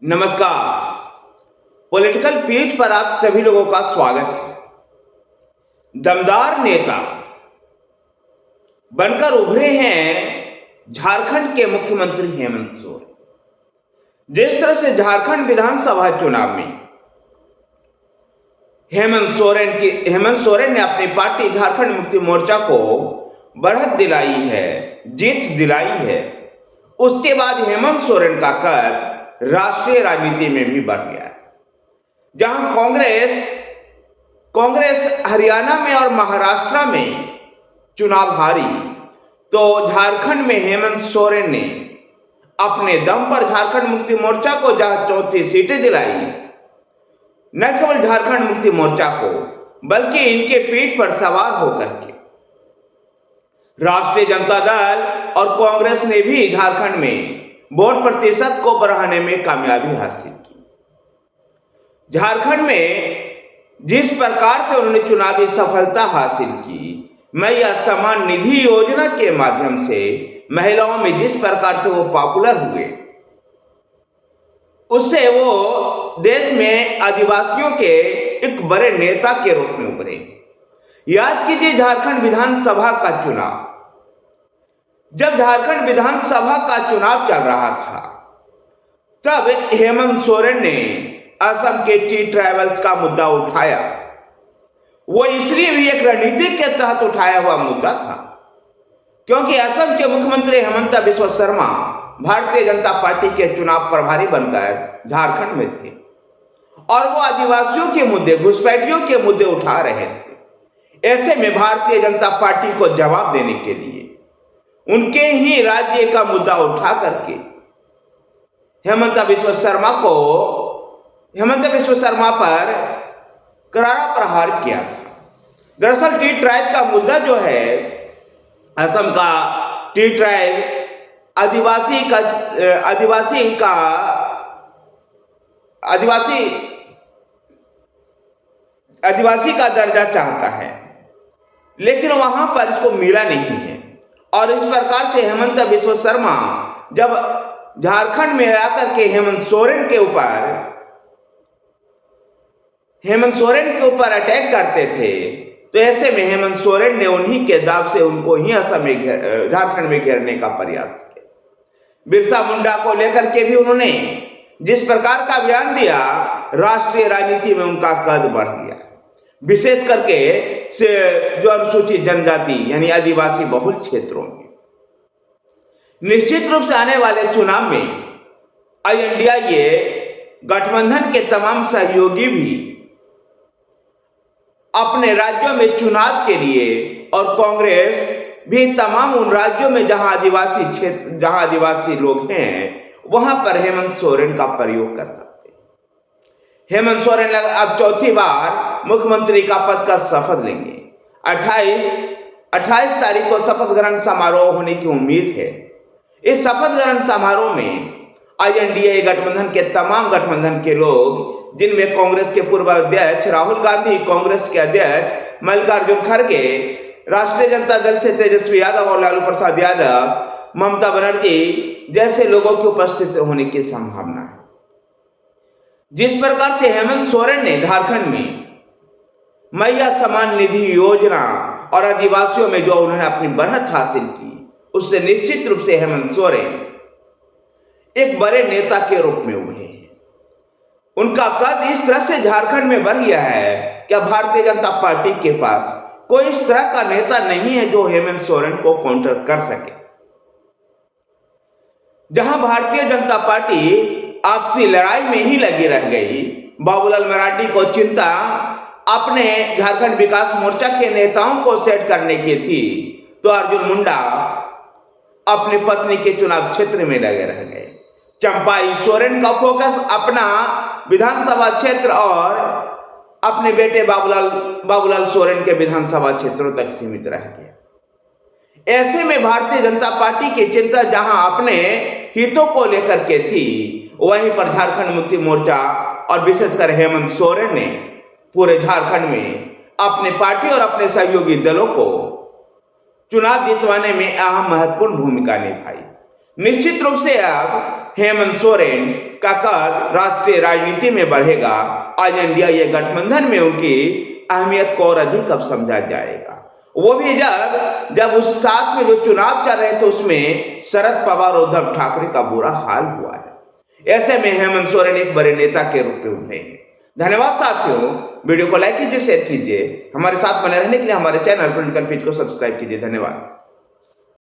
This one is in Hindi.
नमस्कार। पॉलिटिकल पेज पर आप सभी लोगों का स्वागत है। दमदार नेता बनकर उभरे हैं झारखंड के मुख्यमंत्री हेमंत सोरेन। जिस तरह से झारखंड विधानसभा चुनाव में हेमंत सोरेन ने अपनी पार्टी झारखंड मुक्ति मोर्चा को बढ़त दिलाई है, जीत दिलाई है, उसके बाद हेमंत सोरेन का कद राष्ट्रीय राजनीति में भी बढ़ गया है। जहां कांग्रेस हरियाणा में और महाराष्ट्र में चुनाव हारी, तो झारखंड में हेमंत सोरेन ने अपने दम पर झारखंड मुक्ति मोर्चा को जहां 34 सीटें दिलाई, न केवल झारखंड मुक्ति मोर्चा को बल्कि इनके पीठ पर सवार होकर के राष्ट्रीय जनता दल और कांग्रेस ने भी झारखंड में वोट प्रतिशत को बढ़ाने में कामयाबी हासिल की। झारखंड में जिस प्रकार से उन्होंने चुनावी सफलता हासिल की, मैं यह सम्मान निधि योजना के माध्यम से महिलाओं में जिस प्रकार से वो पॉपुलर हुए, उससे वो देश में आदिवासियों के एक बड़े नेता के रूप में उभरे। याद कीजिए झारखंड विधानसभा का चुनाव, जब झारखंड विधानसभा का चुनाव चल रहा था, तब हेमंत सोरेन ने असम के टी ट्राइबल्स का मुद्दा उठाया। वो इसलिए भी एक रणनीति के तहत उठाया हुआ मुद्दा था क्योंकि असम के मुख्यमंत्री हेमंत बिस्वा शर्मा भारतीय जनता पार्टी के चुनाव प्रभारी बनकर झारखंड में थे और वो आदिवासियों के मुद्दे, घुसपैठियों के मुद्दे उठा रहे थे। ऐसे में भारतीय जनता पार्टी को जवाब देने के लिए उनके ही राज्य का मुद्दा उठा करके हेमंत बिस्वा शर्मा पर करारा प्रहार किया था। दरअसल टी ट्राइब का मुद्दा जो है, असम का टी ट्राइब आदिवासी का दर्जा चाहता है, लेकिन वहां पर इसको मिला नहीं है। और इस प्रकार से हेमंत बिस्वा शर्मा जब झारखंड में आकर के हेमंत सोरेन के ऊपर अटैक करते थे, तो ऐसे में हेमंत सोरेन ने उन्हीं के दाव से उनको ही झारखंड में घेरने का प्रयास किया। बिरसा मुंडा को लेकर के भी उन्होंने जिस प्रकार का बयान दिया, राष्ट्रीय राजनीति में उनका कद बढ़ गया। विशेष करके जो अनुसूचित जनजाति यानी आदिवासी बहुल क्षेत्रों में निश्चित रूप से आने वाले चुनाव में INDIA गठबंधन के तमाम सहयोगी भी अपने राज्यों में चुनाव के लिए, और कांग्रेस भी तमाम उन राज्यों में जहां आदिवासी लोग हैं, वहां पर हेमंत सोरेन का प्रयोग कर सकते हैं। हेमंत सोरेन अब चौथी बार मुख्यमंत्री का पद का शपथ लेंगे। 28 तारीख को शपथ ग्रहण समारोह होने की उम्मीद है। इस शपथ ग्रहण समारोह में INDIA गठबंधन के तमाम गठबंधन के लोग, जिनमें कांग्रेस के पूर्व अध्यक्ष राहुल गांधी, कांग्रेस के अध्यक्ष मल्लिकार्जुन खड़गे, राष्ट्रीय जनता दल से तेजस्वी यादव और लालू प्रसाद यादव, ममता बनर्जी जैसे लोगों की उपस्थित होने की संभावना है। जिस प्रकार से हेमंत सोरेन ने झारखंड में मैया सम्मान निधि योजना और आदिवासियों में जो उन्होंने अपनी बढ़त हासिल की, उससे निश्चित रूप से हेमंत सोरेन एक बड़े नेता के रूप में उभरे हैं। उनका कद इस तरह से झारखंड में बढ़ गया है कि भारतीय जनता पार्टी के पास कोई इस तरह का नेता नहीं है जो हेमंत सोरेन को काउंटर कर सके। जहां भारतीय जनता पार्टी आपसी लड़ाई में ही लगी रह गई, बाबूलाल मरांडी को चिंता अपने झारखंड विकास मोर्चा के नेताओं को सेट करने की थी, तो अर्जुन मुंडा अपनी पत्नी के चुनाव क्षेत्र में लगे रह गए। चंपाई सोरेन का फोकस अपना विधानसभा क्षेत्र और अपने बेटे बाबूलाल सोरेन के विधानसभा क्षेत्रों तक सीमित रह गया। ऐसे में भारतीय जनता पार्टी की चिंता जहां अपने हितों को लेकर के थी, वहीं पर झारखंड मुक्ति मोर्चा और विशेषकर हेमंत सोरेन ने पूरे झारखंड में अपने पार्टी और अपने सहयोगी दलों को चुनाव जितवाने में अहम महत्वपूर्ण भूमिका निभाई। निश्चित रूप से अब हेमंत सोरेन का कद राष्ट्रीय राजनीति में बढ़ेगा। आज एनडीए गठबंधन में उनकी अहमियत को और अधिक अब समझा जाएगा, वो भी जब उस साथ में जो चुनाव चल रहे थे उसमें शरद पवार और उद्धव ठाकरे का बुरा हाल हुआ है। ऐसे में हेमंत सोरेन एक बड़े नेता के रूप में उभरे हैं। धन्यवाद साथियों, वीडियो को लाइक कीजिए, शेयर कीजिए, हमारे साथ बने रहने के लिए हमारे चैनल पॉलिटिकल पेज को सब्सक्राइब कीजिए। धन्यवाद।